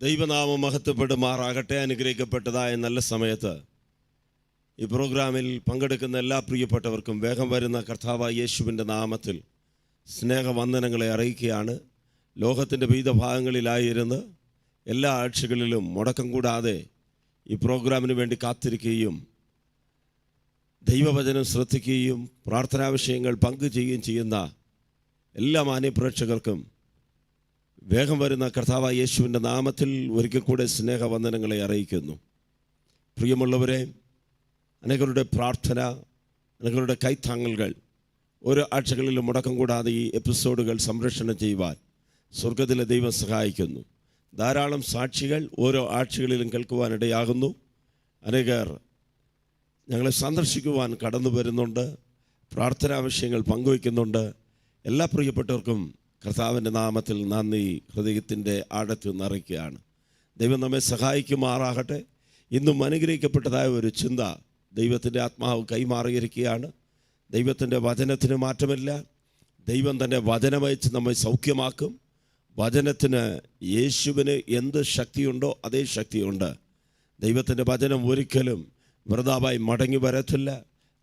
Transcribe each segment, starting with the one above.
ദൈവനാമം മഹത്വപ്പെടുമാറാകട്ടെ. അനുഗ്രഹിക്കപ്പെട്ടതായ നല്ല സമയത്ത് ഈ പ്രോഗ്രാമിൽ പങ്കെടുക്കുന്ന എല്ലാ പ്രിയപ്പെട്ടവർക്കും വേഗം വരുന്ന കർത്താവായ യേശുവിൻ്റെ നാമത്തിൽ സ്നേഹവന്ദനങ്ങളെ അറിയിക്കുകയാണ്. ലോകത്തിൻ്റെ വിവിധ ഭാഗങ്ങളിലായിരുന്ന് എല്ലാ ആഴ്ചകളിലും മുടക്കം കൂടാതെ ഈ പ്രോഗ്രാമിന് വേണ്ടി കാത്തിരിക്കുകയും ദൈവവചനം ശ്രദ്ധിക്കുകയും പ്രാർത്ഥനാ വിഷയങ്ങൾ പങ്കുചെയ്യുകയും ചെയ്യുന്ന എല്ലാ മാന്യപ്രേക്ഷകർക്കും വേഗം വരുന്ന കർത്താവായ യേശുവിൻ്റെ നാമത്തിൽ ഒരിക്കൽ കൂടെ സ്നേഹവന്ദനങ്ങളെ അറിയിക്കുന്നു. പ്രിയമുള്ളവരെ, അനേകരുടെ പ്രാർത്ഥന, അനേകരുടെ കൈത്താങ്ങലുകൾ ഓരോ ആഴ്ചകളിലും മുടക്കം കൂടാതെ ഈ എപ്പിസോഡുകൾ സംരക്ഷണം ചെയ്യുവാൻ സ്വർഗത്തിലെ ദൈവം സഹായിക്കുന്നു. ധാരാളം സാക്ഷികൾ ഓരോ ആഴ്ചകളിലും കേൾക്കുവാനിടയാകുന്നു. അനേകർ ഞങ്ങളെ സന്ദർശിക്കുവാൻ കടന്നു വരുന്നുണ്ട്, പ്രാർത്ഥനാ വിഷയങ്ങൾ പങ്കുവയ്ക്കുന്നുണ്ട്. എല്ലാ പ്രിയപ്പെട്ടവർക്കും കർത്താവിൻ്റെ നാമത്തിൽ നന്ദി ഹൃദയത്തിൻ്റെ ആഴത്തിൽ നിറയ്ക്കുകയാണ്. ദൈവം നമ്മെ സഹായിക്കുമാറാകട്ടെ. ഇന്നും അനുഗ്രഹിക്കപ്പെട്ടതായ ഒരു ചിന്ത ദൈവത്തിൻ്റെ ആത്മാവ് കൈമാറിയിരിക്കുകയാണ്. ദൈവത്തിൻ്റെ വചനത്തിന് മാറ്റമില്ല. ദൈവം തന്നെ വചനമയച്ച് നമ്മെ സൗഖ്യമാക്കും. വചനത്തിന്, യേശുവിന് എന്ത് ശക്തിയുണ്ടോ അതേ ശക്തിയുണ്ട്. ദൈവത്തിൻ്റെ വചനം ഒരിക്കലും വൃഥാവായി മടങ്ങി വരത്തില്ല.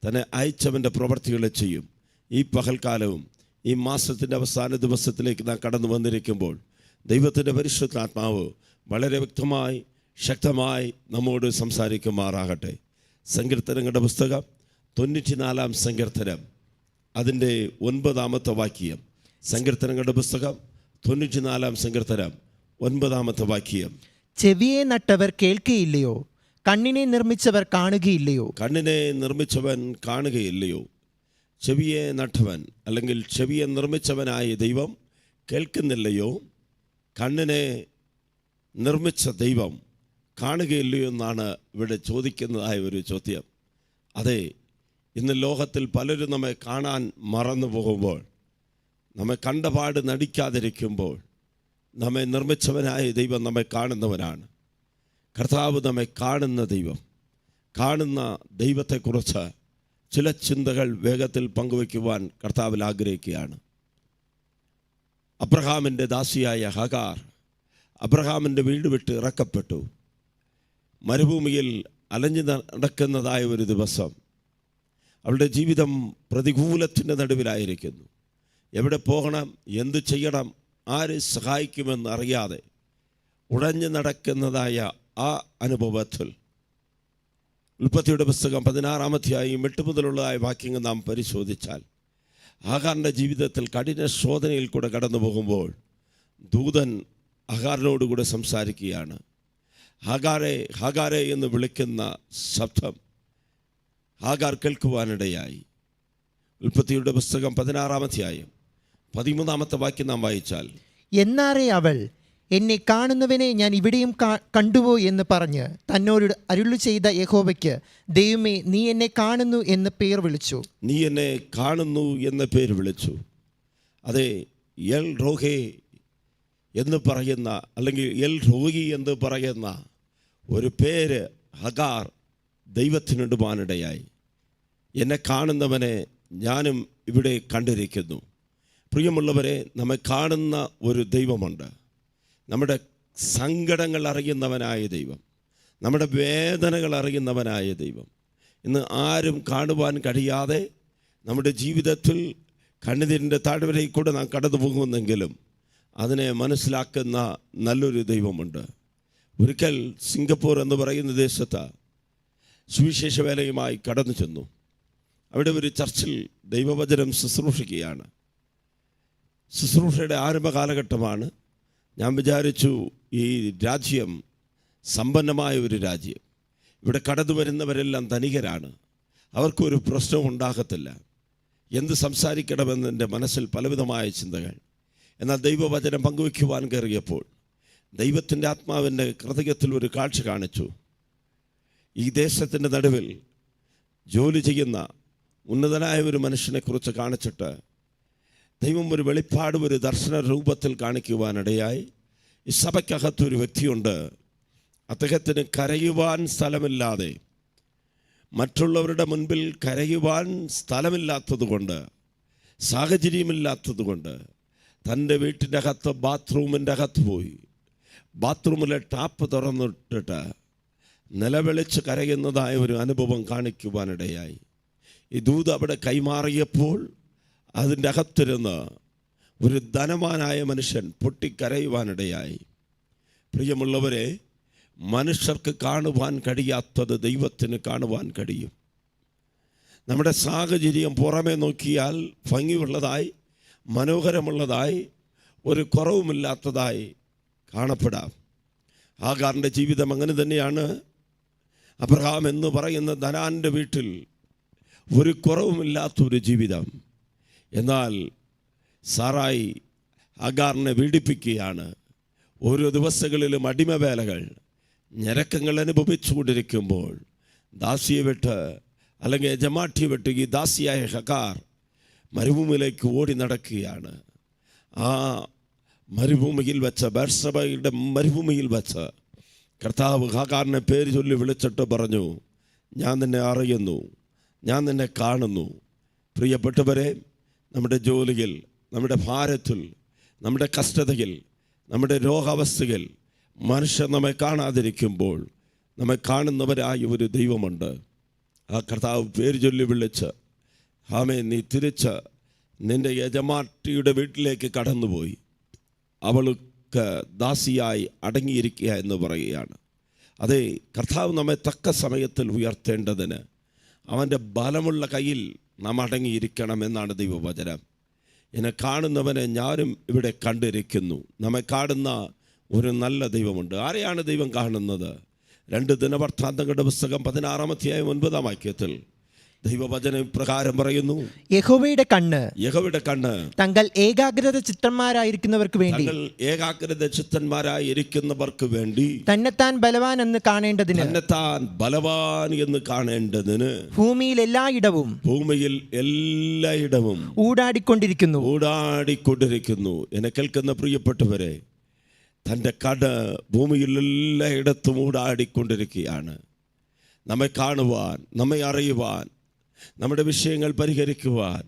തന്നെ അയച്ചവൻ്റെ പ്രവൃത്തികളെ ചെയ്യും. ഈ പകൽക്കാലവും ഈ മാസത്തിൻ്റെ അവസാന ദിവസത്തിലേക്ക് നാം കടന്നു വന്നിരിക്കുമ്പോൾ ദൈവത്തിൻ്റെ പരിശുദ്ധാത്മാവ് വളരെ വ്യക്തമായി ശക്തമായി നമ്മോട് സംസാരിക്കുമാറാകട്ടെ. സങ്കീർത്തനങ്ങളുടെ പുസ്തകം 94 സങ്കീർത്തനം അതിൻ്റെ 9 വാക്യം. സങ്കീർത്തനങ്ങളുടെ പുസ്തകം 94 സങ്കീർത്തനം 9 വാക്യം. ചെവിയെ നട്ടവർ കേൾക്കുകയില്ലയോ? കണ്ണിനെ നിർമ്മിച്ചവർ കാണുകയില്ലയോ? കണ്ണിനെ നിർമ്മിച്ചവൻ കാണുകയില്ലയോ? ചെവിയെ നട്ടവൻ അല്ലെങ്കിൽ ചെവിയെ നിർമ്മിച്ചവനായ ദൈവം കേൾക്കുന്നില്ലയോ? കണ്ണിനെ നിർമ്മിച്ച ദൈവം കാണുകയില്ലയോ എന്നാണ് ഇവിടെ ചോദിക്കുന്നതായ ഒരു ചോദ്യം. അതെ, ഇന്ന് ലോകത്തിൽ പലരും നമ്മെ കാണാൻ മറന്നു പോകുമ്പോൾ, നമ്മെ കണ്ടപാട് നടിക്കാതിരിക്കുമ്പോൾ, നമ്മെ നിർമ്മിച്ചവനായ ദൈവം നമ്മെ കാണുന്നവനാണ്. കർത്താവ് നമ്മെ കാണുന്ന ദൈവം. കാണുന്ന ദൈവത്തെക്കുറിച്ച് ചില ചിന്തകൾ വേഗത്തിൽ പങ്കുവയ്ക്കുവാൻ കർത്താവിൽ ആഗ്രഹിക്കുകയാണ്. അബ്രഹാമിൻ്റെ ദാസിയായ ഹഗാർ അബ്രഹാമിൻ്റെ വീട് വിട്ട് ഇറക്കപ്പെട്ടു. മരുഭൂമിയിൽ അലഞ്ഞു നടക്കുന്നതായ ഒരു ദിവസം അവളുടെ ജീവിതം പ്രതികൂലത്തിൻ്റെ നടുവിലായിരിക്കുന്നു. എവിടെ പോകണം, എന്തു ചെയ്യണം, ആര് സഹായിക്കുമെന്ന് അറിയാതെ ഉടഞ്ഞു നടക്കുന്നതായ ആ അനുഭവത്തിൽ ഉൽപ്പത്തിയുടെ പുസ്തകം 16 അധ്യായം 8 മുതലുള്ളതായ വാക്യങ്ങൾ നാം പരിശോധിച്ചാൽ ആഗാറിൻ്റെ ജീവിതത്തിൽ കഠിന ശോധനയിൽ കൂടെ കടന്നു പോകുമ്പോൾ ദൂതൻ ആഗാറിനോടുകൂടെ സംസാരിക്കുകയാണ്. ഹാഗാരെ ഹാഗാരെ എന്ന് വിളിക്കുന്ന ശബ്ദം ആഗാർ കേൾക്കുവാനിടയായി. ഉൽപ്പത്തിയുടെ പുസ്തകം 16 അധ്യായം 13 വാക്യം നാം വായിച്ചാൽ, എന്നാറേ അവൾ, എന്നെ കാണുന്നവനെ ഞാൻ ഇവിടെയും കണ്ടുവോ എന്ന് പറഞ്ഞ് തന്നോട് അരുളി ചെയ്ത യഹോവയ്ക്ക്, ദൈവമേ, നീ എന്നെ കാണുന്നു എന്ന് പേർ വിളിച്ചു. നീ എന്നെ കാണുന്നു എന്ന പേര് വിളിച്ചു. അതെ, എൽ റോഹേ എന്ന് പറയുന്ന അല്ലെങ്കിൽ എൽ റോഹി എന്ന് പറയുന്ന ഒരു പേര് ഹഗാർ ദൈവത്തിനിടുവാനിടയായി. എന്നെ കാണുന്നവനെ ഞാനും ഇവിടെ കണ്ടിരിക്കുന്നു. പ്രിയമുള്ളവരെ, നമ്മെ കാണുന്ന ഒരു ദൈവമുണ്ട്. നമ്മുടെ സങ്കടങ്ങൾ അറിയുന്നവനായ ദൈവം, നമ്മുടെ വേദനകൾ അറിയുന്നവനായ ദൈവം. ഇന്ന് ആരും കാണുവാൻ കഴിയാതെ നമ്മുടെ ജീവിതത്തിൽ കണ്ണുനീരിൻ്റെ താഴ്വരയിൽ കൂടെ നാം കടന്നു പോകുമെന്നെങ്കിലും അതിനെ മനസ്സിലാക്കുന്ന നല്ലൊരു ദൈവമുണ്ട്. ഒരിക്കൽ സിംഗപ്പൂർ എന്ന് പറയുന്ന ദേശത്ത് സുവിശേഷ വേലയുമായി കടന്നു ചെന്നു. അവിടെ ഒരു ചർച്ചിൽ ദൈവവചനം ശുശ്രൂഷിക്കുകയാണ്. ശുശ്രൂഷയുടെ ആരംഭ കാലഘട്ടമാണ്. ഞാൻ വിചാരിച്ചു, ഈ രാജ്യം സമ്പന്നമായ ഒരു രാജ്യം, ഇവിടെ കടന്നു വരുന്നവരെല്ലാം ധനികരാണ്, അവർക്കൊരു പ്രശ്നവും ഉണ്ടാകത്തില്ല, എന്ത് സംസാരിക്കണമെന്ന് എൻ്റെ മനസ്സിൽ പലവിധമായ ചിന്തകൾ. എന്നാൽ ദൈവവചനം പങ്കുവയ്ക്കുവാൻ കയറിയപ്പോൾ ദൈവത്തിൻ്റെ ആത്മാവിൻ്റെ ഹൃദയത്തിൽ ഒരു കാഴ്ച കാണിച്ചു. ഈ ദേശത്തിൻ്റെ നടുവിൽ ജോലി ചെയ്യുന്ന ഉന്നതനായ ഒരു മനുഷ്യനെക്കുറിച്ച് കാണിച്ചിട്ട് ദൈവം ഒരു വെളിപ്പാട്, ഒരു ദർശന രൂപത്തിൽ കാണിക്കുവാനിടയായി. ഈ സഭയ്ക്കകത്തൊരു വ്യക്തിയുണ്ട്, അദ്ദേഹത്തിന് കരയുവാൻ സ്ഥലമില്ലാതെ, മറ്റുള്ളവരുടെ മുൻപിൽ കരയുവാൻ സ്ഥലമില്ലാത്തതുകൊണ്ട്, സാഹചര്യമില്ലാത്തതുകൊണ്ട് തൻ്റെ വീട്ടിൻ്റെ അകത്ത് ബാത്റൂമിൻ്റെ അകത്ത് പോയി ബാത്റൂമിലെ ടാപ്പ് തുറന്നിട്ടിട്ട് നിലവിളിച്ച് കരയുന്നതായ ഒരു അനുഭവം കാണിക്കുവാനിടയായി. ഈ ദൂത് അവിടെ കൈമാറിയപ്പോൾ അതിൻ്റെ അകത്തിരുന്ന് ഒരു ധനവാനായ മനുഷ്യൻ പൊട്ടിക്കരയുവാനിടയായി. പ്രിയമുള്ളവരെ, മനുഷ്യർക്ക് കാണുവാൻ കഴിയാത്തത് ദൈവത്തിന് കാണുവാൻ കഴിയും. നമ്മുടെ സാഹചര്യം പുറമേ നോക്കിയാൽ ഭംഗിയുള്ളതായി, മനോഹരമുള്ളതായി, ഒരു കുറവുമില്ലാത്തതായി കാണപ്പെടാം. ആഗാറിൻ്റെ ജീവിതം അങ്ങനെ തന്നെയാണ്. അബ്രഹാം എന്ന് പറയുന്ന ധനാൻ്റെ വീട്ടിൽ ഒരു കുറവുമില്ലാത്തൊരു ജീവിതം. എന്നാൽ സാറായി ആഗാറിനെ പീഡിപ്പിക്കുകയാണ്. ഓരോ ദിവസങ്ങളിലും അടിമവേലകൾ, ഞരക്കങ്ങൾ അനുഭവിച്ചുകൊണ്ടിരിക്കുമ്പോൾ ദാസിയെ വിട്ട് അല്ലെങ്കിൽ യജമാഠ്യെ വിട്ട് ഈ ദാസിയായ ഹഗാർ മരുഭൂമിയിലേക്ക് ഓടി നടക്കുകയാണ്. ആ മരുഭൂമിയിൽ വെച്ച്, ബേർശബയുടെ മരുഭൂമിയിൽ വെച്ച് കർത്താവ് ഹഗാറിനെ പേര് ചൊല്ലി വിളിച്ചിട്ട് പറഞ്ഞു, ഞാൻ നിന്നെ അറിയുന്നു, ഞാൻ നിന്നെ കാണുന്നു. പ്രിയപ്പെട്ടവരെ, നമ്മുടെ ജോലിയിൽ, നമ്മുടെ ഭാരത്തിൽ, നമ്മുടെ കഷ്ടതയിൽ, നമ്മുടെ രോഗാവസ്ഥയിൽ മനുഷ്യർ നമ്മെ കാണാതിരിക്കുമ്പോൾ നമ്മെ കാണുന്നവരായ ഒരു ദൈവമുണ്ട്. ആ കർത്താവ് പേര് ചൊല്ലി വിളിച്ച്, ആമേ, നീ തിരിച്ച് നിൻ്റെ യജമാട്ടിയുടെ വീട്ടിലേക്ക് കടന്നുപോയി അവൾക്ക് ദാസിയായി അടങ്ങിയിരിക്കുക എന്ന് പറയുകയാണ്. അതെ, കർത്താവ് നമ്മെ തക്ക സമയത്തിൽ ഉയർത്തേണ്ടതിന് അവൻ്റെ ബലമുള്ള കയ്യിൽ നാം അടങ്ങിയിരിക്കണം എന്നാണ് ദൈവവചനം. എന്നെ കാണുന്നവനെ ഞാനും ഇവിടെ കണ്ടിരിക്കുന്നു. നമ്മെ കാണുന്ന ഒരു നല്ല ദൈവമുണ്ട്. ആരെയാണ് ദൈവം കാണുന്നത്? 2 ദിനവൃത്താന്തങ്ങളുടെ പുസ്തകം 16-ാം അധ്യായം 9-ാം വാക്യത്തിൽ ദൈവവചനം പ്രകാരം പറയുന്നു, യഹോവയുടെ കണ്ണ് തങ്ങൾ ഏകാഗ്രത ചിത്തന്മാരായിരിക്കുന്നവർക്ക് വേണ്ടി തന്നെത്താൻ ബലവാൻ എന്ന് കാണേണ്ടതിന് ഭൂമിയിൽ എല്ലായിടവും ഊടാടിക്കൊണ്ടിരിക്കുന്നു. എന്നെ കേൾക്കുന്ന പ്രിയപ്പെട്ടവരെ, തൻ്റെ കണ്ണ് ഭൂമിയിൽ എല്ലായിടത്തും ഊടാടിക്കൊണ്ടിരിക്കുകയാണ്. നമ്മെ കാണുവാൻ, നമ്മെ അറിയുവാൻ, നമ്മുടെ വിഷയങ്ങൾ പരിഹരിക്കുവാൻ.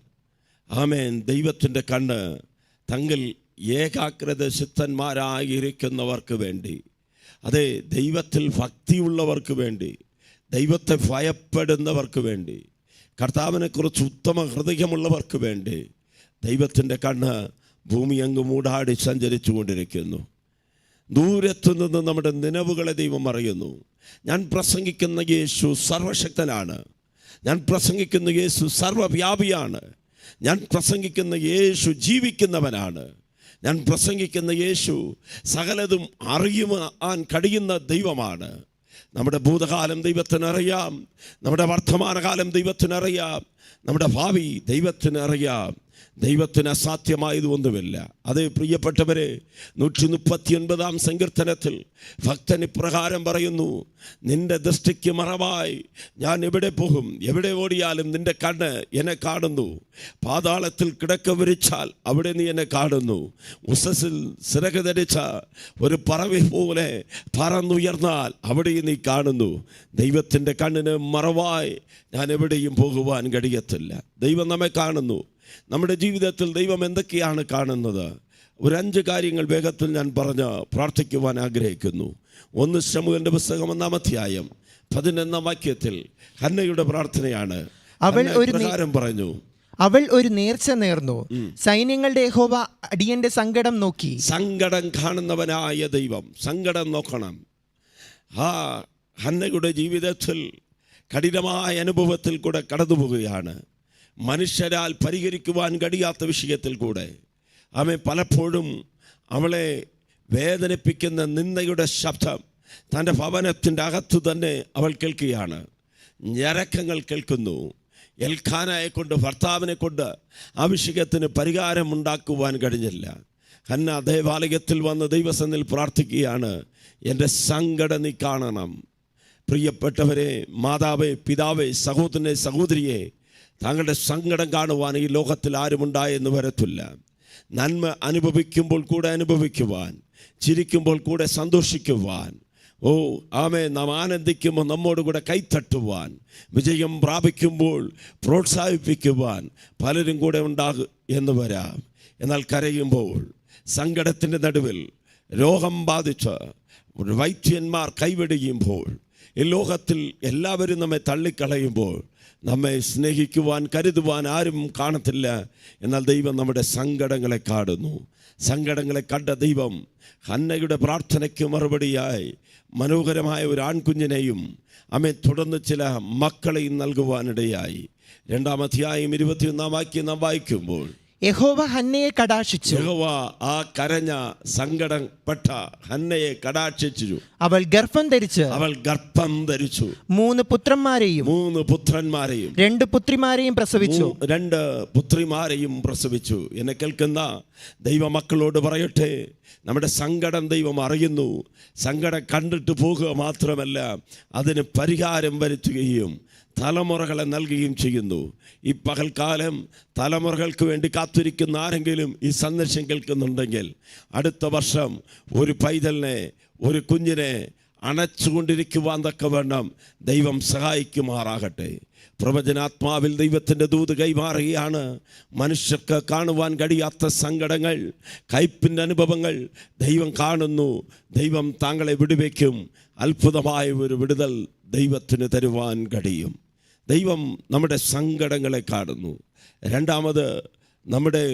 ആമേൻ. ദൈവത്തിൻ്റെ കണ്ണ് തങ്ങൾ ഏകാഗ്രത ചിത്തന്മാരായിരിക്കുന്നവർക്ക് വേണ്ടി, അതെ, ദൈവത്തിൽ ഭക്തിയുള്ളവർക്ക് വേണ്ടി, ദൈവത്തെ ഭയപ്പെടുന്നവർക്ക് വേണ്ടി, കർത്താവിനെക്കുറിച്ച് ഉത്തമ ഹൃദയമുള്ളവർക്ക് വേണ്ടി ദൈവത്തിൻ്റെ കണ്ണ് ഭൂമി അങ്ങ് മൂടാടി സഞ്ചരിച്ചു കൊണ്ടിരിക്കുന്നു. ദൂരത്തു നിന്ന് നമ്മുടെ നിലവുകളെ ദൈവം അറിയുന്നു. ഞാൻ പ്രസംഗിക്കുന്ന യേശു സർവശക്തനാണ്. ഞാൻ പ്രസംഗിക്കുന്ന യേശു സർവവ്യാപിയാണ്. ഞാൻ പ്രസംഗിക്കുന്ന യേശു ജീവിക്കുന്നവനാണ്. ഞാൻ പ്രസംഗിക്കുന്ന യേശു സകലതും അറിയുവാൻ കഴിയുന്ന ദൈവമാണ്. നമ്മുടെ ഭൂതകാലം ദൈവത്തിനറിയാം, നമ്മുടെ വർത്തമാനകാലം ദൈവത്തിനറിയാം, നമ്മുടെ ഭാവി ദൈവത്തിനറിയാം. ദൈവത്തിന് അസാധ്യമായത് ഒന്നുമില്ല. അതേ പ്രിയപ്പെട്ടവരെ, 139-ാം സങ്കീർത്തനത്തിൽ ഭക്തൻ ഇപ്രകാരം പറയുന്നു, നിന്റെ ദൃഷ്ടിക്ക് മറവായി ഞാൻ എവിടെ പോകും? എവിടെ ഓടിയാലും നിന്റെ കണ്ണ് എന്നെ കാണുന്നു. പാതാളത്തിൽ കിടക്ക വിരിച്ചാൽ അവിടെ നീ എന്നെ കാണുന്നു. ഉസസിൽ സിറക് ധരിച്ച ഒരു പറവ പോലെ പറന്നുയർന്നാൽ അവിടെയും നീ കാണുന്നു. ദൈവത്തിൻ്റെ കണ്ണിന് മറവായി ഞാൻ എവിടെയും പോകുവാൻ കഴിയത്തില്ല. ദൈവം നമ്മെ കാണുന്നു. നമ്മുടെ ജീവിതത്തിൽ ദൈവം എന്തൊക്കെയാണ് കാണുന്നത്? ഒരു 5 കാര്യങ്ങൾ വേഗത്തിൽ ഞാൻ പറഞ്ഞ് പ്രാർത്ഥിക്കുവാൻ ആഗ്രഹിക്കുന്നു. 1 ശമൂവേലിന്റെ പുസ്തകം 1-ാം അധ്യായം 11-ാം വാക്യത്തിൽ ഹന്നയുടെ പ്രാർത്ഥനയാണ്. അവൾ പറഞ്ഞു, അവൾ ഒരു നേർച്ച നേർന്നു. സൈന്യങ്ങളുടെ യഹോവ അടിയന്റെ സങ്കടം നോക്കി. സങ്കടം കാണുന്നവനായ ദൈവം സങ്കടം നോക്കണം. ഹന്നയുടെ ജീവിതത്തിൽ കഠിനമായ അനുഭവത്തിൽ കൂടെ കടന്നു പോവുകയാണ്. മനുഷ്യരാൽ പരിഹരിക്കുവാൻ കഴിയാത്ത വിഷയത്തിൽ കൂടെ പലപ്പോഴും അവളെ വേദനിപ്പിക്കുന്ന നിന്ദയുടെ ശബ്ദം തൻ്റെ ഭവനത്തിൻ്റെ അകത്തു തന്നെ അവൾ കേൾക്കുകയാണ്. ഞരക്കങ്ങൾ കേൾക്കുന്നു. എൽക്കാനയെ കൊണ്ട്, ഭർത്താവിനെ കൊണ്ട് ആ വിഷയത്തിന് പരിഹാരമുണ്ടാക്കുവാൻ കഴിഞ്ഞില്ല. ഹന്ന ദേവാലയത്തിൽ വന്ന് ദൈവസന്നിധിയിൽ പ്രാർത്ഥിക്കുകയാണ്, എൻ്റെ സങ്കടം നീ കാണണം. പ്രിയപ്പെട്ടവരെ, മാതാവേ, പിതാവേ, സഹോദരനെ, സഹോദരിയെ, താങ്കളുടെ സങ്കടം കാണുവാൻ ഈ ലോകത്തിൽ ആരുമുണ്ടായെന്ന് വരത്തില്ല. നന്മ അനുഭവിക്കുമ്പോൾ കൂടെ അനുഭവിക്കുവാൻ, ചിരിക്കുമ്പോൾ കൂടെ സന്തോഷിക്കുവാൻ, നാം ആനന്ദിക്കുമ്പോൾ നമ്മോടുകൂടെ കൈത്തട്ടുവാൻ, വിജയം പ്രാപിക്കുമ്പോൾ പ്രോത്സാഹിപ്പിക്കുവാൻ പലരും കൂടെ ഉണ്ടാകും എന്ന് വരാം. എന്നാൽ കരയുമ്പോൾ, സങ്കടത്തിൻ്റെ നടുവിൽ, രോഗം ബാധിച്ച് വൈദ്യന്മാർ കൈവെടിയുമ്പോൾ, ഈ ലോകത്തിൽ എല്ലാവരും നമ്മെ തള്ളിക്കളയുമ്പോൾ നമ്മെ സ്നേഹിക്കുവാൻ കരുതുവാൻ ആരും കാണത്തില്ല. എന്നാൽ ദൈവം നമ്മുടെ സങ്കടങ്ങളെ കാണുന്നു. സങ്കടങ്ങളെ കണ്ട ദൈവം ഹന്നയുടെ പ്രാർത്ഥനയ്ക്ക് മറുപടിയായി മനോഹരമായ ഒരു ആൺകുഞ്ഞിനെയും തുടർന്ന് ചില മക്കളെയും നൽകുവാനിടയായി. 2-ാം അധ്യായം 21-ാം വാക്യം നാം വായിക്കുമ്പോൾ, യഹോവ ഹന്നയെ കടാക്ഷിച്ചു. യഹോവ ആ കരഞ്ഞ സങ്കടപ്പെട്ട ഹന്നയെ കടാക്ഷിച്ചു. അവൾ ഗർഭം ധരിച്ചു 3 പുത്രന്മാരെയും 3 പുത്രന്മാരെയും 2 പുത്രിമാരെയും പ്രസവിച്ചു. 2 പുത്രിമാരെയും പ്രസവിച്ചു. എന്നെ കേൾക്കുന്ന ദൈവമക്കളോട് പറയട്ടെ, നമ്മുടെ സങ്കടം ദൈവം അറിയുന്നു. സങ്കടം കണ്ടിട്ട് പോകുക മാത്രമല്ല, അതിന് പരിഹാരം വരുത്തുകയും തലമുറകളെ നൽകുകയും ചെയ്യുന്നു. ഈ പകൽക്കാലം തലമുറകൾക്ക് വേണ്ടി കാത്തിരിക്കുന്ന ആരെങ്കിലും ഈ സന്ദേശം കേൾക്കുന്നുണ്ടെങ്കിൽ, അടുത്ത വർഷം ഒരു പൈതലിനെ, ഒരു കുഞ്ഞിനെ അണച്ചുകൊണ്ടിരിക്കുവാൻ തക്കവണ്ണം ദൈവം സഹായിക്കുമാറാകട്ടെ. പ്രവചനാത്മാവിൽ ദൈവത്തിൻ്റെ ദൂത് കൈമാറുകയാണ്. മനുഷ്യർക്ക് കാണുവാൻ കഴിയാത്ത സങ്കടങ്ങൾ, കയ്പിൻ്റെ അനുഭവങ്ങൾ ദൈവം കാണുന്നു. ദൈവം താങ്കളെ വിടുവയ്ക്കും. അത്ഭുതമായ ഒരു വിടുതൽ ദൈവത്തിന് തരുവാൻ കഴിയും. ദൈവം നമ്മുടെ സങ്കടങ്ങളെ കാണുന്നു. രണ്ടാമത്, നമ്മുടെ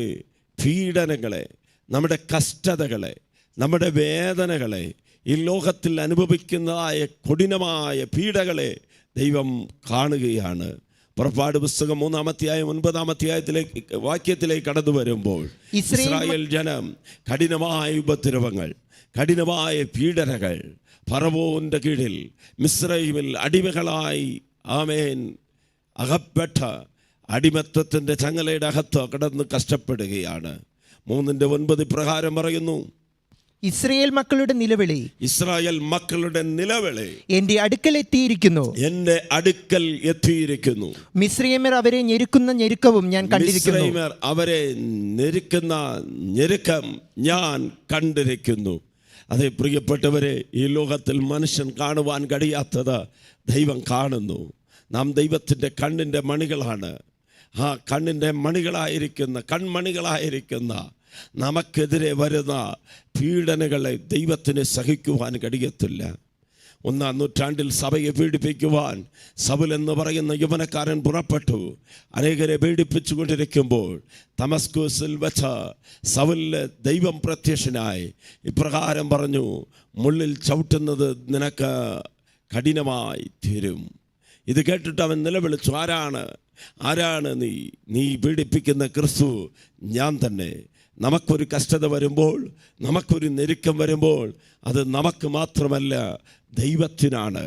പീഡനങ്ങളെ, നമ്മുടെ കഷ്ടതകളെ, നമ്മുടെ വേദനകളെ, ഈ ലോകത്തിൽ അനുഭവിക്കുന്നതായ കഠിനമായ പീഡകളെ ദൈവം കാണുകയാണ്. പുറപ്പാട് പുസ്തകം 3-ാം അധ്യായം 9-ാം വാക്യത്തിലേക്ക് കടന്നു വരുമ്പോൾ, ഇസ്രായേൽ ജനം കഠിനമായ ഉപദ്രവങ്ങൾ, കഠിനമായ പീഡനങ്ങൾ, ഫറവോന്റെ കീഴിൽ മിസ്രയീമിൽ അടിമകളായി അകപ്പെട്ട അടിമത്തത്തിൻ്റെ ചങ്ങലയുടെ അകത്ത് കടന്ന് കഷ്ടപ്പെടുകയാണ്. 3:9 പ്രകാരം പറയുന്നു, ഇസ്രായേൽ മക്കളുടെ നിലവിളി, ഇസ്രായേൽ മക്കളുടെ നിലവിളി എന്റെ അടുക്കൽ എത്തിയിരിക്കുന്നു, എന്റെ അടുക്കൽ എത്തിയിരിക്കുന്നു. മിസ്രയീമ്യർ അവരെ ഞെരുക്കുന്ന ഞെരുക്കവും ഞാൻ കണ്ടിരിക്കുന്നു. മിസ്രയീമ്യർ അവരെ ഞെരുക്കുന്ന ഞെരുക്കം ഞാൻ കണ്ടിരിക്കുന്നു. അതേ പ്രിയപ്പെട്ടവരെ, ഈ ലോകത്തിൽ മനുഷ്യൻ കാണുവാൻ കഴിയാത്തത് ദൈവം കാണുന്നു. നാം ദൈവത്തിൻ്റെ കണ്ണിൻ്റെ മണികളാണ്. ആ കണ്ണിൻ്റെ കൺമണികളായിരിക്കുന്ന നമുക്കെതിരെ വരുന്ന പീഡനങ്ങളെ ദൈവത്തിന് സഹിക്കുവാൻ കഴിയത്തില്ല. 1-ാം നൂറ്റാണ്ടിൽ സഭയെ പീഡിപ്പിക്കുവാൻ സൗൽ എന്ന് പറയുന്ന യൗവനക്കാരൻ പുറപ്പെട്ടു. അനേകരെ പീഡിപ്പിച്ചു കൊണ്ടിരിക്കുമ്പോൾ ദമസ്കസിൽ വെച്ച് സൗലിന് ദൈവം പ്രത്യക്ഷനായി ഇപ്രകാരം പറഞ്ഞു, മുള്ളിൽ ചവിട്ടുന്നത് നിനക്ക് കഠിനമായി തീരും. ഇത് കേട്ടിട്ട് അവൻ നിലവിളിച്ചു, ആരാണ് നീ പീഡിപ്പിക്കുന്ന ക്രിസ്തു ഞാൻ തന്നെ. നമുക്കൊരു കഷ്ടത വരുമ്പോൾ, നമുക്കൊരു ഞെരുക്കം വരുമ്പോൾ അത് നമുക്ക് മാത്രമല്ല, ദൈവത്തിനാണ്.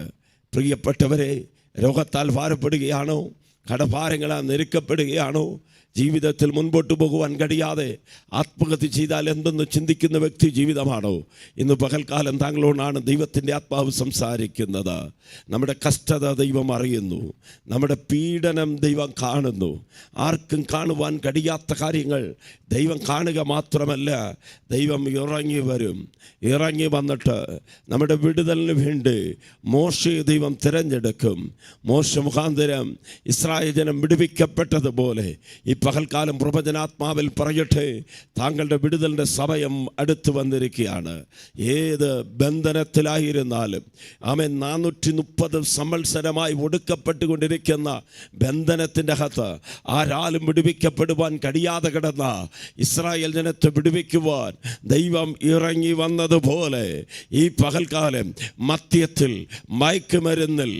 പ്രിയപ്പെട്ടവരെ, രോഗത്താൽ ഭാരപ്പെടുകയാണോ? കടഭാരങ്ങളാൽ ഞെരുക്കപ്പെടുകയാണോ? ജീവിതത്തിൽ മുൻപോട്ട് പോകുവാൻ കഴിയാതെ ആത്മഹത്യ ചെയ്താൽ എന്തെന്ന് ചിന്തിക്കുന്ന വ്യക്തി ജീവിതമാണോ? ഇന്ന് പകൽക്കാലം താങ്കളോടാണ് ദൈവത്തിൻ്റെ ആത്മാവ് സംസാരിക്കുന്നത്. നമ്മുടെ കഷ്ടത ദൈവം അറിയുന്നു, നമ്മുടെ പീഡനം ദൈവം കാണുന്നു. ആർക്കും കാണുവാൻ കഴിയാത്ത കാര്യങ്ങൾ ദൈവം കാണുക മാത്രമല്ല, ദൈവം ഇറങ്ങി വന്നിട്ട് നമ്മുടെ വിടുതലിന് വേണ്ടി മോശയെ ദൈവം തിരഞ്ഞെടുക്കും. മോശ മുഖാന്തരം ഇസ്രായേൽ ജനം വിടുവിക്കപ്പെട്ടതുപോലെ ഈ പകൽക്കാലം പ്രവചനാത്മാവിൽ പറയട്ടെ, താങ്കളുടെ വിടുതലിൻ്റെ സമയം അടുത്ത് വന്നിരിക്കുകയാണ്. ഏത് ബന്ധനത്തിലായിരുന്നാലും 430 സംവത്സരമായി ഒടുക്കപ്പെട്ടുകൊണ്ടിരിക്കുന്ന ബന്ധനത്തിൻ്റെ അകത്ത് ആരാലും വിടുവിക്കപ്പെടുവാൻ കഴിയാതെ കിടന്ന ഇസ്രായേൽ ജനത്തെ വിടുവിക്കുവാൻ ദൈവം ഇറങ്ങി വന്നതുപോലെ ഈ പകൽക്കാലം മദ്യത്തിൽ, മയക്കുമരുന്നിൽ,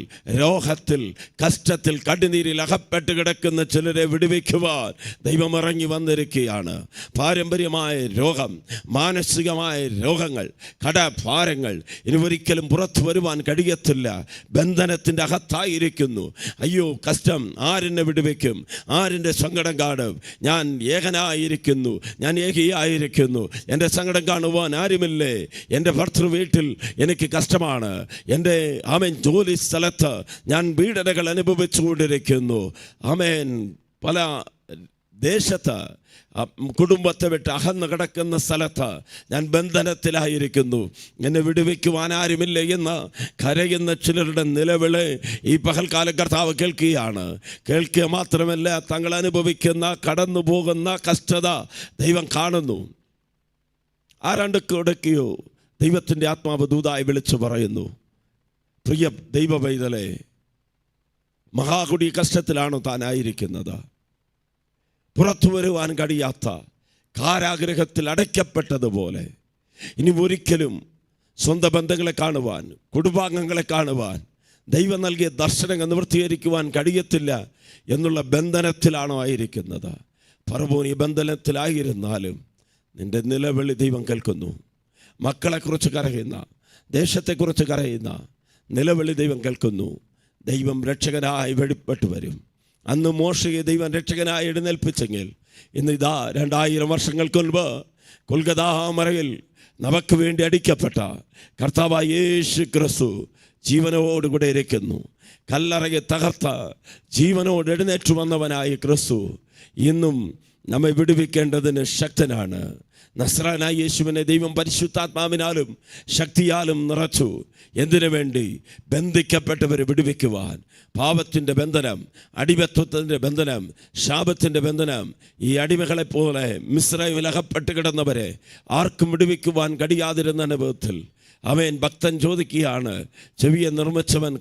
രോഗത്തിൽ, കഷ്ടത്തിൽ, കണ്ണുനീരിൽ അകപ്പെട്ട് കിടക്കുന്ന ചിലരെ വിടുവിക്കുവാൻ ദൈവം ഇറങ്ങി വന്നിരിക്കുകയാണ്. പാരമ്പര്യമായ രോഗം, മാനസികമായ രോഗങ്ങൾ, കടഭാരങ്ങൾ ഇനി ഒരിക്കലും പുറത്തു വരുവാൻ കഴിയത്തില്ല. ബന്ധനത്തിൻ്റെ അകത്തായിരിക്കുന്നു. അയ്യോ കഷ്ടം, ആരെന്നെ വിടുവിക്കും? ആരിൻ്റെ സങ്കടം കാണും? ഞാൻ ഏകനായിരിക്കുന്നു, ഞാൻ ഏകിയായിരിക്കുന്നു, എൻ്റെ സങ്കടം കാണുവാൻ ആരുമില്ലേ? എൻ്റെ ഭർത്തൃ വീട്ടിൽ എനിക്ക് കഷ്ടമാണ്, എൻ്റെ ജോലി സ്ഥലത്ത് ഞാൻ പീഡനങ്ങൾ അനുഭവിച്ചു കൊണ്ടിരിക്കുന്നു. പല ദേശത്ത് കുടുംബത്തെ വിട്ട് അകന്ന് കിടക്കുന്ന സ്ഥലത്ത് ഞാൻ ബന്ധനത്തിലായിരിക്കുന്നു, എന്നെ വിടുവിക്കുവാൻ ആരുമില്ല എന്ന് കരയുന്ന ചിലരുടെ നിലവിളി ഈ പകൽക്കാലം കർത്താവ് കേൾക്കുക മാത്രമല്ല, തങ്ങൾ അനുഭവിക്കുന്ന കടന്നു പോകുന്ന കഷ്ടത ദൈവം കാണുന്നു. ആരാണ്ട് കൊടുക്കുകയോ ദൈവത്തിൻ്റെ ആത്മാവ് ദൂതായി വിളിച്ചു പറയുന്നു, പ്രിയ ദൈവ പൈതലേ, മഹാകുടി കഷ്ടത്തിലാണ് താനായിരിക്കുന്നത്. പുറത്തു വരുവാൻ കഴിയാത്ത കാരാഗ്രഹത്തിൽ അടയ്ക്കപ്പെട്ടതുപോലെ ഇനി ഒരിക്കലും സ്വന്തം ബന്ധങ്ങളെ കാണുവാൻ, കുടുംബാംഗങ്ങളെ കാണുവാൻ, ദൈവം നൽകിയ ദർശനങ്ങൾ നിവൃത്തീകരിക്കുവാൻ കഴിയത്തില്ല എന്നുള്ള ബന്ധനത്തിലാണോ ആയിരിക്കുന്നത്? പറവോൻ ഈ ബന്ധനത്തിലായിരുന്നാലും നിന്റെ നിലവിളി ദൈവം കേൾക്കുന്നു. മക്കളെക്കുറിച്ച് കരയുന്ന, ദേശത്തെക്കുറിച്ച് കരയുന്ന നിലവിളി ദൈവം കേൾക്കുന്നു. ദൈവം രക്ഷകനായി വെളിപ്പെട്ട് വരും. അന്ന് മോശയെ ദൈവം രക്ഷകനായി എഴുന്നേൽപ്പിച്ചെങ്കിൽ ഇന്ന് ഇതാ 2000 വർഷങ്ങൾക്ക് മുൻപ് കൊൽഗതാ മറയിൽ നമുക്ക് വേണ്ടി അടിക്കപ്പെട്ട കർത്താവായ യേശു ക്രിസ്തു ജീവനോടുകൂടെ ഇരിക്കുന്നു. കല്ലറയെ തകർത്ത ജീവനോട് എഴുന്നേറ്റു വന്നവനായ ക്രിസ്തു ഇന്നും നമ്മെ വിടുവിക്കേണ്ടതിന് ശക്തനാണ്. നസ്രാനായ യേശുവിനെ ദൈവം പരിശുദ്ധാത്മാവിനാലും ശക്തിയാലും നിറച്ചു. എന്തിനു വേണ്ടി? ബന്ധിക്കപ്പെട്ടവരെ വിടുവിക്കുവാൻ. പാപത്തിൻ്റെ ബന്ധനം, അടിമത്വത്തിൻ്റെ ബന്ധനം, ശാപത്തിൻ്റെ ബന്ധനം, ഈ അടിമകളെപ്പോലെ മിസ്രൈമിൽ അകപ്പെട്ട് കിടന്നവരെ ആർക്കും വിടുവിക്കുവാൻ കഴിയാതിരുന്ന അനുഭവത്തിൽ അവൻ ഭക്തൻ ചോദിക്കുകയാണ്, ചെവിയെ നിർമ്മിച്ചവൻ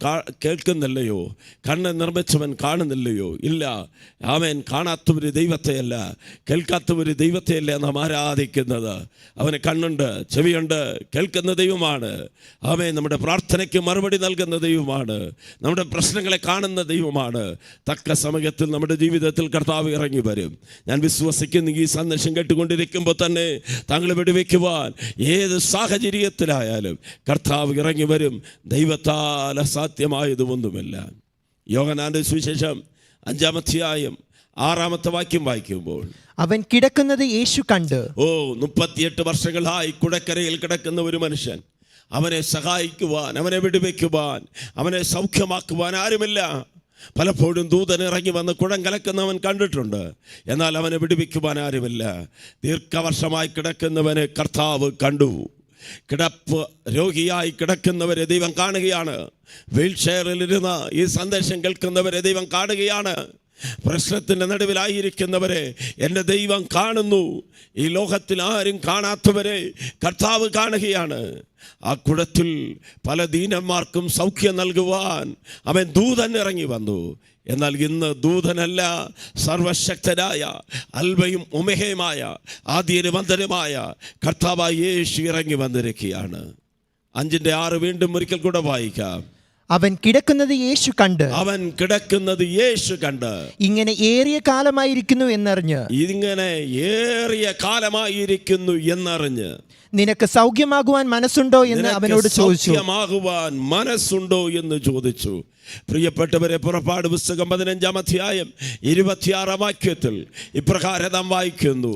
കേൾക്കുന്നില്ലയോ? കണ്ണ് നിർമ്മിച്ചവൻ കാണുന്നില്ലയോ? ഇല്ല, അവൻ കാണാത്തവര് ദൈവത്തെയല്ല, കേൾക്കാത്തവര് ദൈവത്തെയല്ല നാം ആരാധിക്കുന്നത്. അവന് കണ്ണുണ്ട്, ചെവിയുണ്ട്, കേൾക്കുന്ന ദൈവമാണ്. അവൻ നമ്മുടെ പ്രാർത്ഥനയ്ക്ക് മറുപടി നൽകുന്ന ദൈവമാണ്. നമ്മുടെ പ്രശ്നങ്ങളെ കാണുന്ന ദൈവമാണ്. തക്ക സമയത്തിൽ നമ്മുടെ ജീവിതത്തിൽ കർത്താവ് ഇറങ്ങി വരും. ഞാൻ വിശ്വസിക്കുന്ന ഈ സന്ദേശം കേട്ടുകൊണ്ടിരിക്കുമ്പോൾ തന്നെ താങ്കളെ വിടുവിക്കുവാൻ ഏത് സാഹചര്യത്തിലായാലും കർത്താവ് ഇറങ്ങി വരും. ദൈവത്താൽ അസാധ്യമായതുമൊന്നുമില്ല. യോഹന്നാന്റെ സുവിശേഷം 5-ാം അധ്യായം 6-ാമത്തെ വാക്യം വായിക്കുമ്പോൾ, അവൻ കിടക്കുന്നത് യേശു കണ്ട്. 38 വർഷങ്ങളായി കുടക്കരയിൽ കിടക്കുന്ന ഒരു മനുഷ്യൻ, അവനെ സഹായിക്കുവാൻ, അവനെ വിടുവിക്കുവാൻ, അവനെ സൗഖ്യമാക്കുവാൻ ആരുമില്ല. പലപ്പോഴും ദൂതൻ ഇറങ്ങി വന്ന് കുടം കലക്കുന്നവൻ കണ്ടിട്ടുണ്ട്, എന്നാൽ അവനെ വിടുവിക്കുവാൻ ആരുമില്ല. ദീർഘവർഷമായി കിടക്കുന്നവനെ കർത്താവ് കണ്ടു. കിടപ്പ് രോഗിയായി കിടക്കുന്നവരെ ദൈവം കാണുകയാണ്. വീൽ ചെയറിലിരുന്ന് ഈ സന്ദേശം കേൾക്കുന്നവരെ ദൈവം കാണുകയാണ്. പ്രശ്നത്തിൻ്റെ നടുവിലായിരിക്കുന്നവരെ എൻ്റെ ദൈവം കാണുന്നു. ഈ ലോകത്തിൽ ആരും കാണാത്തവരെ കർത്താവ് കാണുകയാണ്. ആ കുടത്തിൽ പല ദീനന്മാർക്കും സൗഖ്യം നൽകുവാൻ അവൻ ദൂതൻ ഇറങ്ങി വന്നു. എന്നാൽ ഇന്ന് ദൂതനല്ല, സർവശക്തനായ അൽബയും ഒമേഹയുമായ ആദ്യനും അന്തനുമായ കർത്താവായ യേശു ഇറങ്ങി വന്നിരിക്കുകയാണ്. 5-6 വീണ്ടും ഒരിക്കൽ കൂടെ വായിക്കാം. അവൻ കിടക്കുന്നത് യേശു കണ്ട്. അവൻ കിടക്കുന്നത് യേശു കണ്ട്. ഇങ്ങനെ ഏറിയ കാലമായിരിക്കുന്നു എന്നറിഞ്ഞ്. നിനക്ക് സൗഖ്യമാകുവാൻ മനസ്സുണ്ടോ എന്ന് അവനോട് ചോദിച്ചു. സൗഖ്യമാകുവാൻ മനസ്സുണ്ടോ എന്ന് ചോദിച്ചു. പ്രിയപ്പെട്ടവരെ, പുറപ്പാട് പുസ്തകം 15-ാം അധ്യായം 26-ാം വാക്യത്തിൽ ഇപ്രകാരം നാം വായിക്കുന്നു,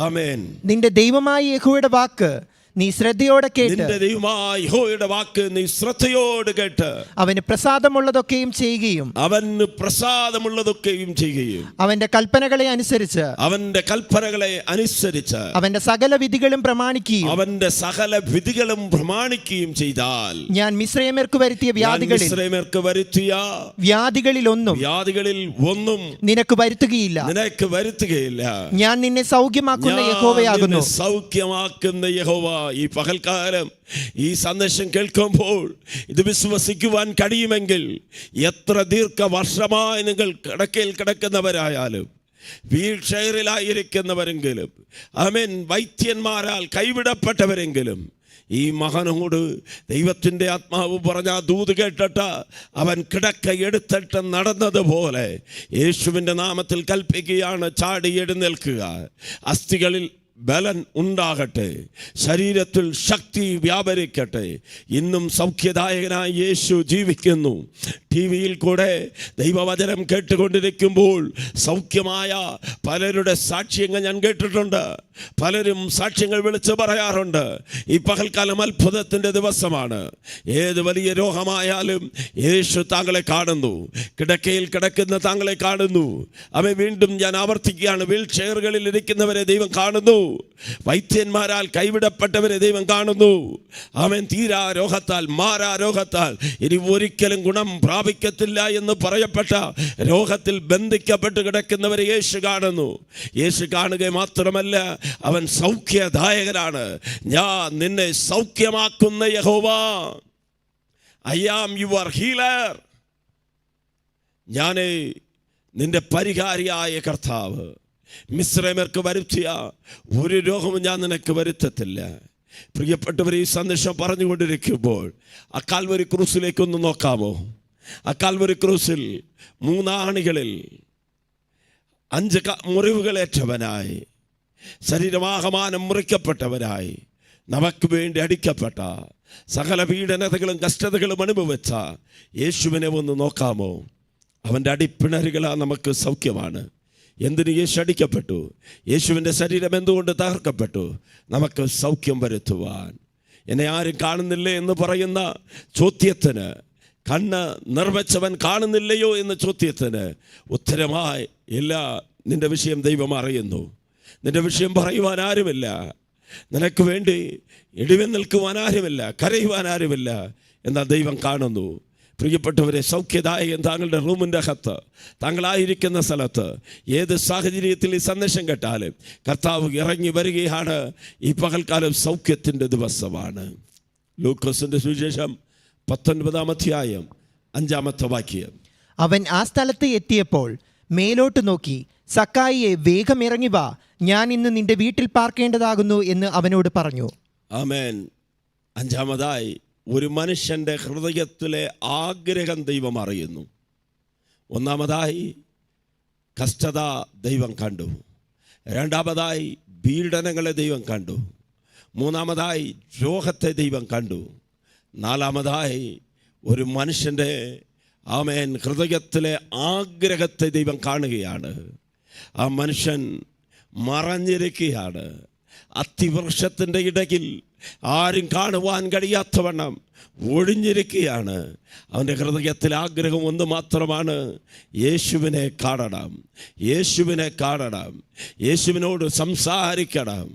ആമേൻ, നിന്റെ ദൈവമായ യഹോവയുടെ വാക്ക് നീ ശ്രദ്ധയോടെ കേട്ട്, നിന്റെ ദൈവമായ യഹോവയുടെ വാക്ക് നീ ശ്രദ്ധയോടെ കേട്ട്, അവന് പ്രസാദമുള്ളതൊക്കെയും ചെയ്യുകയും, അവന് പ്രസാദമുള്ളതൊക്കെയും ചെയ്യുകയും, അവന്റെ കൽപ്പനകളെ അനുസരിച്ച്, അവന്റെ കൽപ്പനകളെ അനുസരിച്ച്, അവന്റെ സകല വിധികളും പ്രമാണിക്കുകയും, അവന്റെ സകല വിധികളും പ്രമാണിക്കുകയും ചെയ്താൽ, ഞാൻ മിസ്രയീമ്യർക്ക് വരുത്തിയ വ്യാധികളിൽ ഒന്നും നിനക്ക് വരുത്തുകയില്ല. ഞാൻ നിന്നെ സൗഖ്യമാക്കുന്ന യഹോവയാകുന്നു. സൗഖ്യമാക്കുന്ന യഹോവ. ഈ പകൽക്കാലം ഈ സന്ദേശം കേൾക്കുമ്പോൾ ഇത് വിശ്വസിക്കുവാൻ കഴിയുമെങ്കിൽ, എത്ര ദീർഘവർഷമായി നിങ്ങൾ കിടക്കയിൽ കിടക്കുന്നവരായാലും, വീൽ ചെയറിലായിരിക്കുന്നവരെങ്കിലും, ആമേൻ, വൈദ്യന്മാരാൽ കൈവിടപ്പെട്ടവരെങ്കിലും, ഈ മകനോട് ദൈവത്തിൻ്റെ ആത്മാവ് പറഞ്ഞ ദൂത് കേട്ടിട്ട് അവൻ കിടക്ക എടുത്തിട്ട് നടന്നതുപോലെ യേശുവിൻ്റെ നാമത്തിൽ കൽപ്പിക്കുകയാണ്, ചാടി എഴുന്നേൽക്കുക. അസ്ഥികളിൽ ബലൻ ഉണ്ടാകട്ടെ, ശരീരത്തിൽ ശക്തി വ്യാപരിക്കട്ടെ. ഇന്നും സൗഖ്യദായകനായ യേശു ജീവിക്കുന്നു. TV-യിൽ കൂടെ ദൈവവചനം കേട്ടുകൊണ്ടിരിക്കുമ്പോൾ സൗഖ്യമായ പലരുടെ സാക്ഷ്യങ്ങൾ ഞാൻ കേട്ടിട്ടുണ്ട്. പലരും സാക്ഷ്യങ്ങൾ വിളിച്ച് പറയാറുണ്ട്. ഈ പകൽക്കാലം അത്ഭുതത്തിൻ്റെ ദിവസമാണ്. ഏത് വലിയ രോഗമായാലും യേശു താങ്കളെ കാണുന്നു. കിടക്കയിൽ കിടക്കുന്ന താങ്കളെ കാണുന്നു. അവ വീണ്ടും ഞാൻ ആവർത്തിക്കുകയാണ്, വീൽ ചെയറുകളിൽ ഇരിക്കുന്നവരെ ദൈവം കാണുന്നു. വൈദ്യന്മാരാൽ കൈവിടപ്പെട്ടവരെ ദൈവം കാണുന്നു. അവൻ തീരാ രോഗത്താൽ, മാറാ രോഗത്താൽ ഇനി ഒരിക്കലും ഗുണം പ്രാപിക്കത്തില്ല എന്ന് പറയപ്പെട്ട രോഗത്തിൽ ബന്ധിക്കപ്പെട്ട് കിടക്കുന്നവരെ യേശു കാണുന്നു. യേശു കാണുക മാത്രമല്ല, അവൻ സൗഖ്യദായകനാണ്. ഞാൻ നിന്നെ സൗഖ്യമാക്കുന്ന യഹോവ, ഐ ആം യുവർ ഹീലർ. ഞാൻ നിന്റെ പരിഹാരിയായ കർത്താവ്. മിസ്രൈമ്യർക്ക് വരുത്തിയ ഒരു രോഗവും ഞാൻ നിനക്ക് വരുത്തത്തില്ല. പ്രിയപ്പെട്ടവർ, ഈ സന്ദേശം പറഞ്ഞുകൊണ്ടിരിക്കുമ്പോൾ അക്കാൽവരി ക്രൂസിലേക്കൊന്ന് നോക്കാമോ? അക്കാൽവരി ക്രൂസിൽ 3 ആണികളിൽ 5 മുറിവുകളേറ്റവനായി, ശരീരമാകമാനം മുറിക്കപ്പെട്ടവനായി, നമുക്ക് വേണ്ടി അടിക്കപ്പെട്ട, സകല പീഡനതകളും കഷ്ടതകളും അനുഭവിച്ച യേശുവിനെ ഒന്ന് നോക്കാമോ? അവൻ്റെ അടിപ്പിണരുകളാ നമുക്ക് സൗഖ്യമാണ്. എന്തിന് യേശു അടിക്കപ്പെട്ടു? യേശുവിൻ്റെ ശരീരം എന്തുകൊണ്ട് തകർക്കപ്പെട്ടു? നമുക്ക് സൗഖ്യം വരുത്തുവാൻ. എന്നെ ആരും കാണുന്നില്ലേ എന്ന് പറയുന്ന ചോദ്യത്തിന്, കണ്ണ് നിർമ്മിച്ചവൻ കാണുന്നില്ലയോ എന്ന ചോദ്യത്തിന് ഉത്തരമായി, ഇല്ല, നിന്റെ വിഷയം ദൈവം അറിയുന്നു. നിന്റെ വിഷയം പറയുവാൻ ആരുമില്ല. നിനക്ക് വേണ്ടി ഇടിവൻ നിൽക്കുവാൻ ആരുമില്ല, കരയുവാൻ ആരുമില്ല. എന്നാൽ ദൈവം കാണുന്നു. പ്രിയപ്പെട്ടവരെ, സൗഖ്യദായകൻ താങ്കളുടെ റൂമിൻ്റെ അകത്ത്, താങ്കളായിരിക്കുന്ന സ്ഥലത്ത്, ഏത് സാഹചര്യത്തിൽ ഈ സന്ദേശം കേട്ടാലും കർത്താവ് ഇറങ്ങി വരികയാണ്. ഈ പകൽക്കാലം സൗഖ്യത്തിൻ്റെ ദിവസമാണ്. ലൂക്കോസിൻ്റെ സുവിശേഷം 19-ാം അധ്യായം 5-ാമത്തെ വാക്യം. അവൻ ആ സ്ഥലത്ത് എത്തിയപ്പോൾ മേലോട്ട് നോക്കി, സക്കായിയെ, വേഗം ഇറങ്ങി വാ, ഞാൻ ഇന്ന് നിന്റെ വീട്ടിൽ പാർക്കേണ്ടതാകുന്നു എന്ന് അവനോട് പറഞ്ഞു. ആമേൻ. 5-ാമതായി, ഒരു മനുഷ്യൻ്റെ ഹൃദയത്തിലെ ആഗ്രഹം ദൈവം അറിയുന്നു. 1-ാമതായി, കഷ്ടത ദൈവം കണ്ടു. 2-ാമതായി, പീഡനങ്ങളെ ദൈവം കണ്ടു. 3-ാമതായി, രോഗത്തെ ദൈവം കണ്ടു. 4-ാമതായി, ഒരു മനുഷ്യൻ്റെ ആമേൻ ഹൃദയത്തിലെ ആഗ്രഹത്തെ ദൈവം കാണുകയാണ്. ആ മനുഷ്യൻ മറഞ്ഞിരിക്കുകയാണ്. അത്തിവൃക്ഷത്തിൻ്റെ ഇടയിൽ ആരും കാണുവാൻ കഴിയാത്തവണ്ണം ഒഴിഞ്ഞിരിക്കുകയാണ്. അവൻ്റെ ഹൃദയത്തിൽ ആഗ്രഹം ഒന്ന് മാത്രമാണ്, യേശുവിനെ കാണണം, യേശുവിനെ കാണണം, യേശുവിനോട് സംസാരിക്കണം.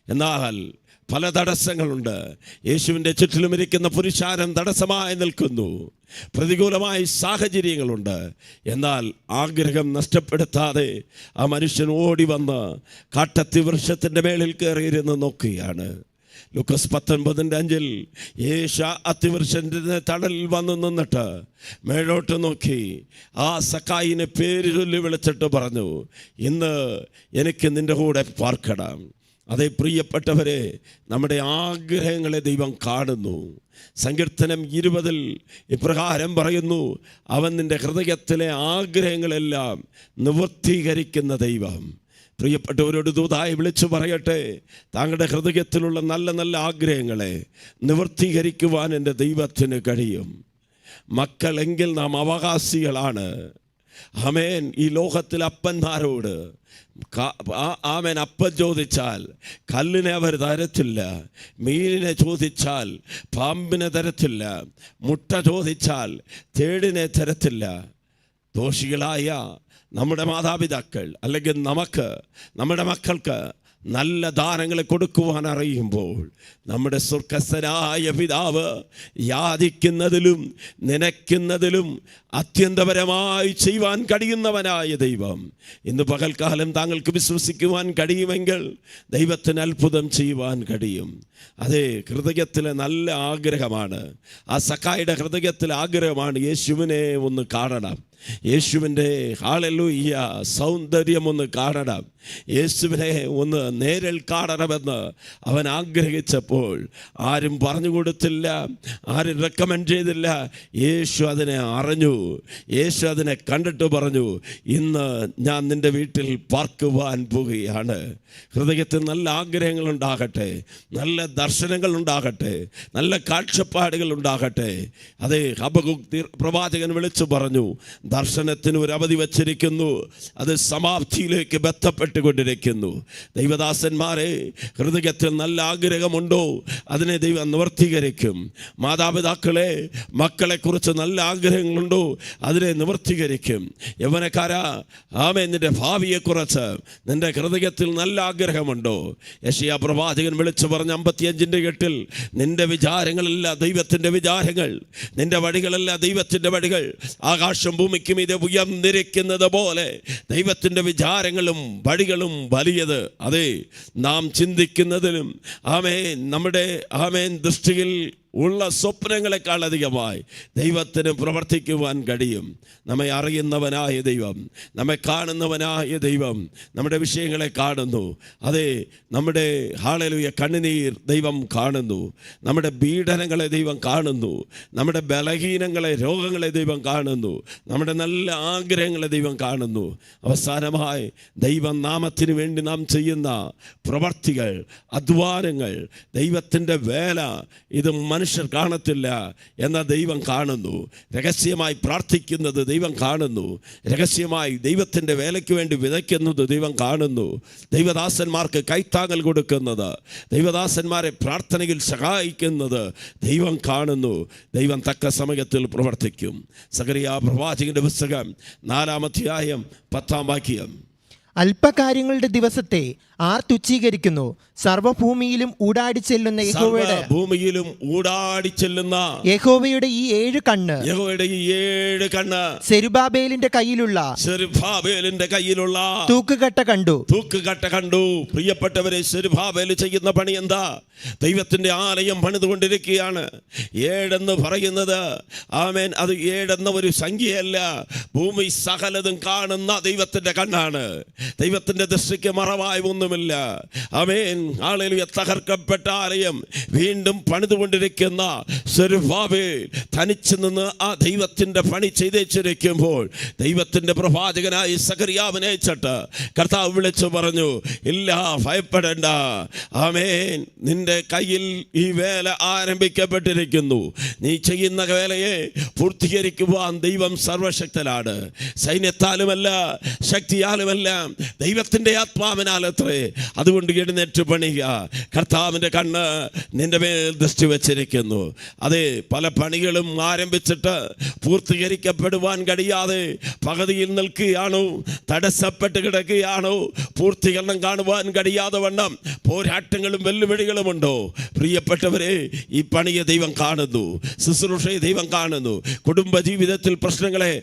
എന്നാൽ പല തടസ്സങ്ങളുണ്ട്. യേശുവിൻ്റെ ചുറ്റിലും ഇരിക്കുന്ന പുരുഷാരം തടസ്സമായി നിൽക്കുന്നു. പ്രതികൂലമായ സാഹചര്യങ്ങളുണ്ട്. എന്നാൽ ആഗ്രഹം നഷ്ടപ്പെടുത്താതെ ആ മനുഷ്യൻ ഓടി വന്ന് കാട്ടത്തി വൃക്ഷത്തിൻ്റെ മേളിൽ കയറിയിരുന്ന് നോക്കുകയാണ്. ലൂക്കോസ് 19:5 യേശു അത്തിവൃക്ഷത്തിൻ്റെ തണലിൽ വന്ന് നിന്നിട്ട് മേലോട്ട് നോക്കി ആ സക്കായിനെ പേര് ചൊല്ലി വിളിച്ചിട്ട് പറഞ്ഞു, ഇന്ന് എനിക്ക് നിൻ്റെ കൂടെ പാർക്കണം. അതേ പ്രിയപ്പെട്ടവരെ, നമ്മുടെ ആഗ്രഹങ്ങളെ ദൈവം കാണുന്നു. സങ്കീർത്തനം 20 ഇപ്രകാരം പറയുന്നു, അവൻ നിൻ്റെ ഹൃദയത്തിലെ ആഗ്രഹങ്ങളെല്ലാം നിവൃത്തീകരിക്കുന്ന ദൈവം. പ്രിയപ്പെട്ടവരോട് ദൂതായി വിളിച്ചു പറയട്ടെ, താങ്കളുടെ ഹൃദയത്തിലുള്ള നല്ല നല്ല ആഗ്രഹങ്ങളെ നിവൃത്തീകരിക്കുവാൻ എൻ്റെ ദൈവത്തിന് കഴിയും. മക്കളെങ്കിൽ നാം അവകാശികളാണ്. ആമേൻ. ഈ ലോകത്തിൽ അപ്പന്മാരോട് ആമേൻ അപ്പം ചോദിച്ചാൽ കല്ലിനെ അവർ തരത്തില്ല, മീനിനെ ചോദിച്ചാൽ പാമ്പിനെ തരത്തില്ല, മുട്ട ചോദിച്ചാൽ തേടിനെ തരത്തില്ല. ദോഷികളായ നമ്മുടെ മാതാപിതാക്കൾ അല്ലെങ്കിൽ നമുക്ക് നമ്മുടെ മക്കൾക്ക് നല്ല ദാനങ്ങളെ കൊടുക്കുവാൻ അറിയുമ്പോൾ നമ്മുടെ സ്വർഗസ്ഥനായ പിതാവ് യാചിക്കുന്നതിലും നനയ്ക്കുന്നതിലും അത്യന്തപരമായി ചെയ്യുവാൻ കഴിയുന്നവനായ ദൈവം ഇന്ന് പകൽക്കാലം താങ്കൾക്ക് വിശ്വസിക്കുവാൻ കഴിയുമെങ്കിൽ ദൈവത്തിന് അത്ഭുതം ചെയ്യുവാൻ കഴിയും. അതെ, ഹൃദയത്തിലെ നല്ല ആഗ്രഹമാണ്. ആ സക്കായിയുടെ ഹൃദയത്തിലെ ആഗ്രഹമാണ് യേശുവിനെ ഒന്ന് കാണണം, യേശുവിൻ്റെ ഹല്ലേലൂയ സൗന്ദര്യം ഒന്ന് കാണണം, യേശുവിനെ ഒന്ന് നേരിൽ കാണണമെന്ന് അവൻ ആഗ്രഹിച്ചപ്പോൾ ആരും പറഞ്ഞു കൊടുത്തില്ല, ആരും റെക്കമെൻഡ് ചെയ്തില്ല. യേശു അതിനെ അറിഞ്ഞു. യേശു അതിനെ കണ്ടിട്ട് പറഞ്ഞു, ഇന്ന് ഞാൻ നിൻ്റെ വീട്ടിൽ പാർക്കുവാൻ പോവുകയാണ്. ഹൃദയത്തിൽ നല്ല ആഗ്രഹങ്ങൾ ഉണ്ടാകട്ടെ, നല്ല ദർശനങ്ങൾ ഉണ്ടാകട്ടെ, നല്ല കാഴ്ചപ്പാടുകൾ ഉണ്ടാകട്ടെ. അതെ, ഹബക്കൂക്ക് പ്രവാചകൻ വിളിച്ചു പറഞ്ഞു, ദർശനത്തിന് ഒരു അവധി വച്ചിരിക്കുന്നു. അത് സമാപ്തിയിലേക്ക് ബന്ധപ്പെട്ടുകൊണ്ടിരിക്കുന്നു. ദൈവദാസന്മാരെ, ഹൃദയത്തിൽ നല്ല ആഗ്രഹമുണ്ടോ അതിനെ ദൈവം നിവർത്തീകരിക്കും. മാതാപിതാക്കളെ, മക്കളെക്കുറിച്ച് നല്ല ആഗ്രഹങ്ങളുണ്ടോ അതിനെ നിവർത്തീകരിക്കും. യൗവനക്കാരാ, ആമേൻ, നിന്റെ ഭാവിയെക്കുറിച്ച് നിന്റെ ഹൃദയത്തിൽ നല്ല ആഗ്രഹമുണ്ടോ? യെശയ്യാ പ്രവാചകൻ വിളിച്ചു പറഞ്ഞ 55:8 നിന്റെ വിചാരങ്ങളല്ല ദൈവത്തിൻ്റെ വിചാരങ്ങൾ, നിന്റെ വഴികളല്ല ദൈവത്തിൻ്റെ വഴികൾ. ആകാശം ഭൂമിക്കും ഇത് ഉയർന്നിരിക്കുന്നത് പോലെ ദൈവത്തിൻ്റെ വിചാരങ്ങളും വഴികളും വലിയത്. അതെ, നാം ചിന്തിക്കുന്നതിലും നമ്മുടെ ദൃഷ്ടിയിൽ ഉള്ള സ്വപ്നങ്ങളെക്കാൾ അധികമായി ദൈവത്തിന് പ്രവർത്തിക്കുവാൻ കഴിയും. നമ്മെ അറിയുന്നവനായ ദൈവം, നമ്മെ കാണുന്നവനായ ദൈവം നമ്മുടെ വിഷയങ്ങളെ കാണുന്നു. അതെ, നമ്മുടെ ഹല്ലേലൂയ കണ്ണുനീർ ദൈവം കാണുന്നു, നമ്മുടെ പീഡനങ്ങളെ ദൈവം കാണുന്നു, നമ്മുടെ ബലഹീനങ്ങളെ, രോഗങ്ങളെ ദൈവം കാണുന്നു, നമ്മുടെ നല്ല ആഗ്രഹങ്ങളെ ദൈവം കാണുന്നു. അവസാനമായി ദൈവം നാമത്തിന് വേണ്ടി നാം ചെയ്യുന്ന പ്രവർത്തികൾ, അധ്വാനങ്ങൾ, ദൈവത്തിൻ്റെ വേല, ഇത് മനുഷ്യർ കാണത്തില്ല, എന്നാൽ ദൈവം കാണുന്നു. രഹസ്യമായി പ്രാർത്ഥിക്കുന്നത് ദൈവം കാണുന്നു. രഹസ്യമായി ദൈവത്തിൻ്റെ വേലയ്ക്ക് വേണ്ടി വിതയ്ക്കുന്നത് ദൈവം കാണുന്നു. ദൈവദാസന്മാർക്ക് കൈത്താങ്ങൽ കൊടുക്കുന്നത്, ദൈവദാസന്മാരെ പ്രാർത്ഥനയിൽ സഹായിക്കുന്നത് ദൈവം കാണുന്നു. ദൈവം തക്ക സമയത്തിൽ പ്രവർത്തിക്കും. സഖറിയാ പ്രവാചകന്റെ പുസ്തകം 4-ാം അധ്യായം 10-ാം വാക്യം. അല്പകാര്യങ്ങളുടെ ദിവസത്തെ ആർ തുച്ഛീകരിക്കുന്നു? സർവഭൂമിയിലും ഊടാടി ചെല്ലുന്ന യഹോവയുടെ ഈ 7 കണ്ണ് സെരുബാബേലിന്റെ കയ്യിലുള്ള തൂക്കുകട്ട കണ്ടു. പ്രിയപ്പെട്ടവരെ, സെരുബാബേൽ ചെയ്യുന്ന പണി എന്താ? ദൈവത്തിന്റെ ആലയം പണിതുകൊണ്ടിരിക്കുകയാണ്. 7 എന്ന് പറയുന്നത് അത് 7 എന്ന ഒരു സംഖ്യയല്ല. ഭൂമി സകലതും കാണുന്ന ദൈവത്തിന്റെ കണ്ണാണ്. ദൈവത്തിന്റെ ദൃഷ്ടിക്ക് മറവായി ഒന്നുമില്ല. ആമേൻ, ഹല്ലേലൂയ. തകർക്കപ്പെട്ട ആലയം വീണ്ടും പണിതുകൊണ്ടിരിക്കുന്ന സെരുബാബേൽ തനിച്ചു നിന്ന് ആ ദൈവത്തിന്റെ പണി ചെയ്തേച്ചിരിക്കുമ്പോൾ ദൈവത്തിന്റെ പ്രവാചകനായി സഖറിയാവിനെ അയച്ചിട്ട് കർത്താവ് വിളിച്ചു പറഞ്ഞു, ഇല്ല, ഭയപ്പെടേണ്ട. ആമേൻ, നിന്റെ കയ്യിൽ ഈ വേല ആരംഭിക്കപ്പെട്ടിരിക്കുന്നു. നീ ചെയ്യുന്ന വേലയെ പൂർത്തീകരിക്കുവാൻ ദൈവം സർവശക്തനാണ്. സൈന്യത്താലുമല്ല, ശക്തിയാലുമല്ല, ദൈവത്തിൻ്റെ ആത്മാവിനാലത്രേ. അതുകൊണ്ട് എഴുന്നേറ്റ് പണിയുക. കർത്താവിൻ്റെ കണ്ണ് നിന്റെ മേൽ ദൃഷ്ടി വച്ചിരിക്കുന്നു. അതെ, പല പണികളും ആരംഭിച്ചിട്ട് പൂർത്തീകരിക്കപ്പെടുവാൻ കഴിയാതെ പകുതിയിൽ നിൽക്കുകയാണോ, തടസ്സപ്പെട്ട് കിടക്കുകയാണോ, പൂർത്തീകരണം കാണുവാൻ കഴിയാതെ വണ്ണം പോരാട്ടങ്ങളും വെല്ലുവിളികളുമുണ്ടോ? പ്രിയപ്പെട്ടവരെ, ഈ പണിയെ ദൈവം കാണുന്നു, ശുശ്രൂഷയെ ദൈവം കാണുന്നു. കുടുംബജീവിതത്തിൽ പ്രശ്നങ്ങളെ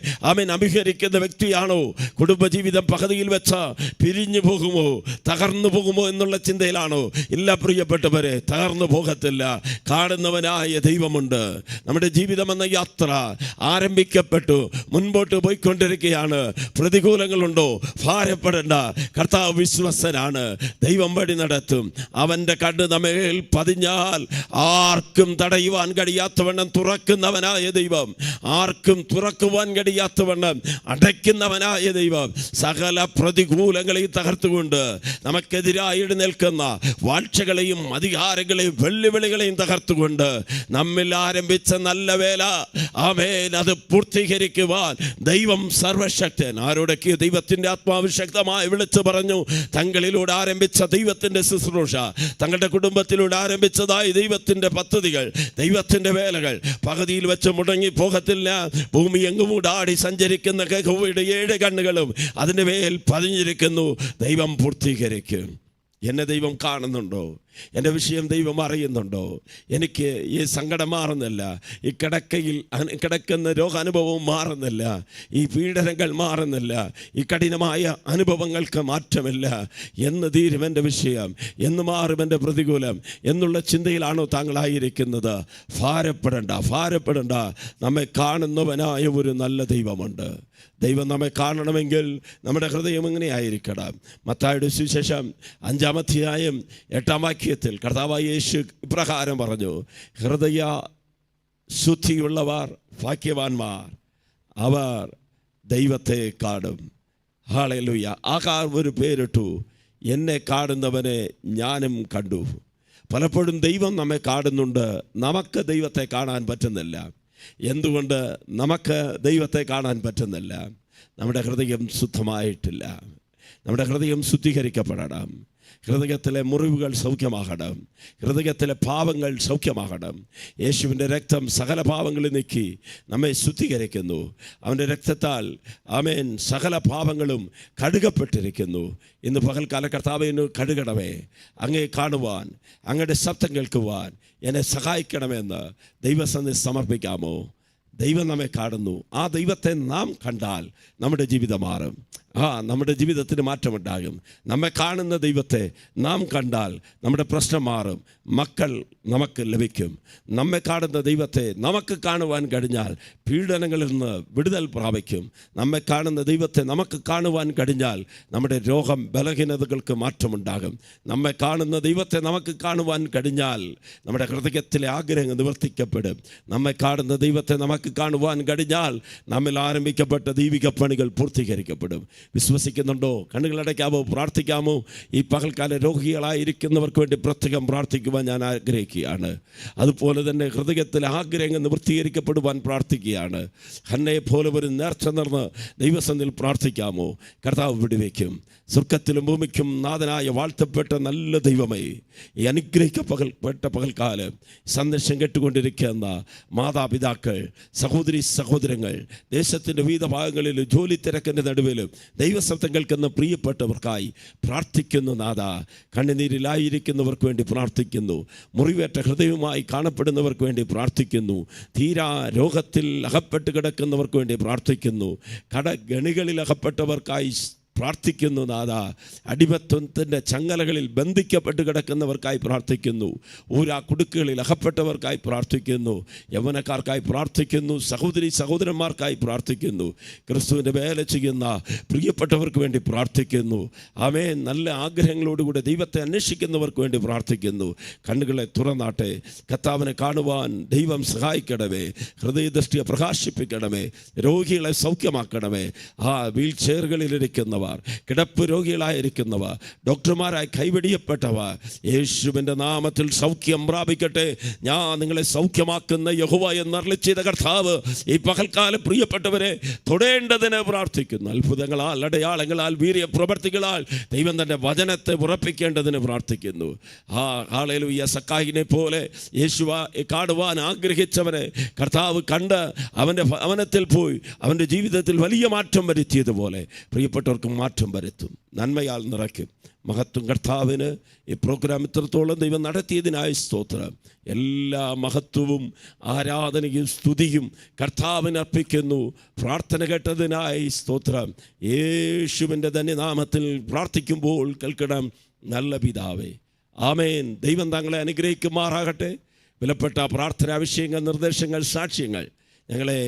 അഭിഹരിക്കുന്ന വ്യക്തിയാണോ? കുടുംബജീവിതം പകുതിയിൽ വെച്ച പിരിഞ്ഞു പോകുമോ, തകർന്നു പോകുമോ എന്നുള്ള ചിന്തയിലാണോ? ഇല്ല പ്രിയപ്പെട്ടവരെ, തകർന്നു പോകത്തില്ല. കാണുന്നവനായ ദൈവമുണ്ട്. നമ്മുടെ ജീവിതം എന്ന യാത്ര ആരംഭിക്കപ്പെട്ടു, മുൻപോട്ട് പോയിക്കൊണ്ടിരിക്കുകയാണ്. പ്രതികൂലങ്ങളുണ്ടോ? ഭാരപ്പെടേണ്ട. കർത്താവ് വിശ്വസ്തനാണ്. ദൈവം വഴി നടത്തും. അവൻ്റെ കണ്ണ് നമ്മേൽ പതിഞ്ഞാൽ ആർക്കും തടയുവാൻ കഴിയാത്തവണ്ണം തുറക്കുന്നവനായ ദൈവം, ആർക്കും തുറക്കുവാൻ കഴിയാത്തവണ്ണം അടയ്ക്കുന്നവനായ ദൈവം, സകല പ്രതികൂലങ്ങളെയും തകർത്തുകൊണ്ട് നമുക്കെതിരായി എഴുന്നേൽക്കുന്ന വാഴ്ചകളെയും അധികാരങ്ങളെയും വെല്ലുവിളികളെയും തകർത്തുകൊണ്ട് നമ്മിൽ ആരംഭിച്ച നല്ല വേല അത് പൂർത്തീകരിക്കുവാൻ ദൈവം സർവശക്തൻ. ആരോടൊക്കെ ദൈവത്തിൻ്റെ ആത്മാവ് ശക്തമായി വിളിച്ചു പറഞ്ഞു, തങ്ങളിലൂടെ ആരംഭിച്ച ദൈവത്തിൻ്റെ ശുശ്രൂഷ, തങ്ങളുടെ കുടുംബത്തിലൂടെ ആരംഭിച്ചതായി ദൈവത്തിൻ്റെ പദ്ധതികൾ, ദൈവത്തിൻ്റെ വേലകൾ പകുതിയിൽ വെച്ച് മുടങ്ങി പോകത്തില്ല. ഭൂമി എങ്ങും ഊടാടി സഞ്ചരിക്കുന്ന യഹോവയുടെ 7 കണ്ണുകളും അതിൻ്റെ മേൽ പതിഞ്ഞിരിക്കുന്നു. ദൈവം പൂർത്തീകരിക്കും. എന്നെ ദൈവം കാണുന്നുണ്ടോ? എൻ്റെ വിഷയം ദൈവം അറിയുന്നുണ്ടോ? എനിക്ക് ഈ സങ്കടം മാറുന്നില്ല, ഈ കിടക്കുന്ന രോഗാനുഭവവും മാറുന്നില്ല, ഈ പീഡനങ്ങൾ മാറുന്നില്ല, ഈ കഠിനമായ അനുഭവങ്ങൾക്ക് മാറ്റമില്ല. എന്ന് തീരും എൻ്റെ വിഷയം, എന്ന് മാറും എൻ്റെ പ്രതികൂലം എന്നുള്ള ചിന്തയിലാണോ താങ്കളായിരിക്കുന്നത്? ഭാരപ്പെടേണ്ട. നമ്മെ കാണുന്നവനായ ഒരു നല്ല ദൈവമുണ്ട്. ദൈവം നമ്മെ കാണണമെങ്കിൽ നമ്മുടെ ഹൃദയം എങ്ങനെയായിരിക്കണം? മത്തായിയുടെ സുവിശേഷം 5-ാം അധ്യായം 8-ാം വാക്യത്തിൽ കർത്താവായ യേശു ഇപ്രകാരം പറഞ്ഞു, ഹൃദയ ശുദ്ധിയുള്ളവർ ഭാഗ്യവാന്മാർ, അവർ ദൈവത്തെ കാണും. ഹല്ലേലൂയ. ആകാർ ഒരു പേരിട്ടു, എന്നെ കാണുന്നവനെ ഞാനും കണ്ടു. പലപ്പോഴും ദൈവം നമ്മെ കാണുന്നുണ്ട്, നമുക്ക് ദൈവത്തെ കാണാൻ പറ്റുന്നില്ല. എന്തുകൊണ്ട് നമുക്ക് ദൈവത്തെ കാണാൻ പറ്റുന്നില്ല? നമ്മുടെ ഹൃദയം ശുദ്ധമായിട്ടില്ല. നമ്മുടെ ഹൃദയം ശുദ്ധീകരിക്കപ്പെടണം. ഹൃദയത്തിലെ മുറിവുകൾ സൗഖ്യമാകണം. ഹൃദയത്തിലെ പാപങ്ങൾ സൗഖ്യമാകണം. യേശുവിൻ്റെ രക്തം സകല പാപങ്ങളും നീക്കി നമ്മെ ശുദ്ധീകരിക്കുന്നു. അവൻ്റെ രക്തത്താൽ ആമേൻ സകല പാപങ്ങളും കഴുകപ്പെട്ടിരിക്കുന്നു. ഇന്ന് പകൽക്കാല കർത്താവിന് കഴുകണമേ, അങ്ങേ കാണുവാൻ, അങ്ങയുടെ ശബ്ദം കേൾക്കുവാൻ എന്നെ സഹായിക്കണമെന്ന് ദൈവസന്നിധി സമർപ്പിക്കാമോ? ദൈവം നമ്മെ കാണുന്നു. ആ ദൈവത്തെ നാം കണ്ടാൽ നമ്മുടെ ജീവിതം മാറും. നമ്മുടെ ജീവിതത്തിന് മാറ്റമുണ്ടാകും. നമ്മെ കാണുന്ന ദൈവത്തെ നാം കണ്ടാൽ നമ്മുടെ പ്രശ്നം മാറും. മക്കൾ നമുക്ക് ലഭിക്കും. നമ്മെ കാണുന്ന ദൈവത്തെ നമുക്ക് കാണുവാൻ കഴിഞ്ഞാൽ പീഡനങ്ങളിൽ നിന്ന് വിടുതൽ പ്രാപിക്കും. നമ്മെ കാണുന്ന ദൈവത്തെ നമുക്ക് കാണുവാൻ കഴിഞ്ഞാൽ നമ്മുടെ രോഗം ബലഹീനതകൾക്ക് മാറ്റമുണ്ടാകും. നമ്മെ കാണുന്ന ദൈവത്തെ നമുക്ക് കാണുവാൻ കഴിഞ്ഞാൽ നമ്മുടെ ഹൃദയത്തിലെ ആഗ്രഹം നിവർത്തിക്കപ്പെടും. നമ്മെ കാണുന്ന ദൈവത്തെ നമുക്ക് കാണുവാൻ കഴിഞ്ഞാൽ നമ്മിൽ ആരംഭിക്കപ്പെട്ട ദൈവിക പണികൾ പൂർത്തീകരിക്കപ്പെടും. വിശ്വസിക്കുന്നുണ്ടോ? കണ്ണുകളടയ്ക്കാമോ? പ്രാർത്ഥിക്കാമോ? ഈ പകൽക്കാല രോഗികളായിരിക്കുന്നവർക്ക് വേണ്ടി പ്രത്യേകം പ്രാർത്ഥിക്കുവാൻ ഞാൻ ആഗ്രഹിക്കുകയാണ്. അതുപോലെ തന്നെ ഹൃദയത്തിലെ ആഗ്രഹങ്ങൾ നിവൃത്തീകരിക്കപ്പെടുവാൻ പ്രാർത്ഥിക്കുകയാണ്. ഹന്നയെ പോലെ ഒരു നേർച്ച നടന്ന് ദൈവസന്നിധിയിൽ പ്രാർത്ഥിക്കാമോ? കർത്താവ് വിടുവയ്ക്കും. സ്വർഗത്തിലും ഭൂമിക്കും നാഥനായ വാഴ്ത്തപ്പെട്ട നല്ല ദൈവമേ, ഈ അനുഗ്രഹിക്കപ്പെട്ട പകൽക്കാലം സന്ദേശം കേട്ടുകൊണ്ടിരിക്കുന്ന മാതാപിതാക്കൾ, സഹോദരി സഹോദരങ്ങൾ, ദേശത്തിൻ്റെ വിവിധ ഭാഗങ്ങളിൽ ജോലി തിരക്കിൻ്റെ നടുവിലും ദൈവശബ്ദം കേൾക്കുന്ന പ്രിയപ്പെട്ടവർക്കായി പ്രാർത്ഥിക്കുന്നു. നാഥ, കണ്ണുനീരിലായിരിക്കുന്നവർക്ക് വേണ്ടി പ്രാർത്ഥിക്കുന്നു. മുറിവേറ്റ ഹൃദയവുമായി കാണപ്പെടുന്നവർക്ക് വേണ്ടി പ്രാർത്ഥിക്കുന്നു. തീരാ രോഗത്തിൽ അകപ്പെട്ട് കിടക്കുന്നവർക്ക് വേണ്ടി പ്രാർത്ഥിക്കുന്നു. കടഗണികളിൽ അകപ്പെട്ടവർക്കായി പ്രാർത്ഥിക്കുന്നു. നാഥ, അടിമത്വത്തിൻ്റെ ചങ്ങലകളിൽ ബന്ധിക്കപ്പെട്ട് കിടക്കുന്നവർക്കായി പ്രാർത്ഥിക്കുന്നു. ഊരാ കുടുക്കുകളിൽ അകപ്പെട്ടവർക്കായി പ്രാർത്ഥിക്കുന്നു. യൗവനക്കാർക്കായി പ്രാർത്ഥിക്കുന്നു. സഹോദരി സഹോദരന്മാർക്കായി പ്രാർത്ഥിക്കുന്നു. ക്രിസ്തുവിൻ്റെ വേല ചെയ്യുന്ന പ്രിയപ്പെട്ടവർക്ക് വേണ്ടി പ്രാർത്ഥിക്കുന്നു. ആമേൻ. നല്ല ആഗ്രഹങ്ങളോടുകൂടി ദൈവത്തെ അന്വേഷിക്കുന്നവർക്ക് വേണ്ടി പ്രാർത്ഥിക്കുന്നു. കണ്ണുകളെ തുറന്നാട്ടെ. കർത്താവിനെ കാണുവാൻ ദൈവം സഹായിക്കണമേ. ഹൃദയദൃഷ്ടിയെ പ്രകാശിപ്പിക്കണമേ. രോഗികളെ സൗഖ്യമാക്കണമേ. വീൽ ചെയറുകളിലിരിക്കുന്നവർ, കിടപ്പ് രോഗികളായിരിക്കുന്നവർ, ഡോക്ടർമാരായി കൈവെടിയപ്പെട്ടവർ, യേശുവിൻ്റെ നാമത്തിൽ സൗഖ്യം പ്രാപിക്കട്ടെ. ഞാൻ നിങ്ങളെ സൗഖ്യമാക്കുന്ന യഹോവ എന്നരുളി ചെയ്ത കർത്താവ് ഈ പകൽക്കാലം പ്രിയപ്പെട്ടവരെ തൊടേണ്ടതിന് പ്രാർത്ഥിക്കുന്നു. അത്ഭുതങ്ങളാൽ, അടയാളങ്ങളാൽ, വീര്യ പ്രവർത്തികളാൽ ദൈവം തൻ്റെ വചനത്തെ ഉറപ്പിക്കേണ്ടതിന് പ്രാർത്ഥിക്കുന്നു. ഹല്ലേലൂയ. സക്കായിനെ പോലെ യേശുവെ കാണുവാൻ ആഗ്രഹിച്ചവനെ കർത്താവ് കണ്ട് അവൻ്റെ ഭവനത്തിൽ പോയി അവൻ്റെ ജീവിതത്തിൽ വലിയ മാറ്റം വരുത്തിയതുപോലെ പ്രിയപ്പെട്ടവർക്ക് മാറ്റം വരുത്തും. നന്മയാൽ നിറയ്ക്കും. മഹത്വം കർത്താവിന്. ഈ പ്രോഗ്രാം ഇത്രത്തോളം ദൈവം നടത്തിയതിനായി സ്തോത്രം. എല്ലാ മഹത്വവും ആരാധനയും സ്തുതിയും കർത്താവിന് അർപ്പിക്കുന്നു. പ്രാർത്ഥന കേട്ടതിനായി സ്തോത്രം. യേശുവിൻ്റെ ധന്യനാമത്തിൽ പ്രാർത്ഥിക്കുമ്പോൾ കേൾക്കണം നല്ല പിതാവേ. ആമേൻ. ദൈവം താങ്കളെ അനുഗ്രഹിക്കുമാറാകട്ടെ. വിലപ്പെട്ട പ്രാർത്ഥനാ വിഷയങ്ങൾ, നിർദ്ദേശങ്ങൾ, സാക്ഷ്യങ്ങൾ ഞങ്ങളെ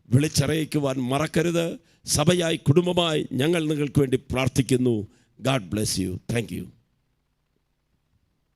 വിളിച്ചറിയിക്കുവാൻ മറക്കരുത്. സഭയായി, കുടുംബമായി ഞങ്ങൾ നിങ്ങൾക്ക് വേണ്ടി പ്രാർത്ഥിക്കുന്നു. God bless you. Thank you.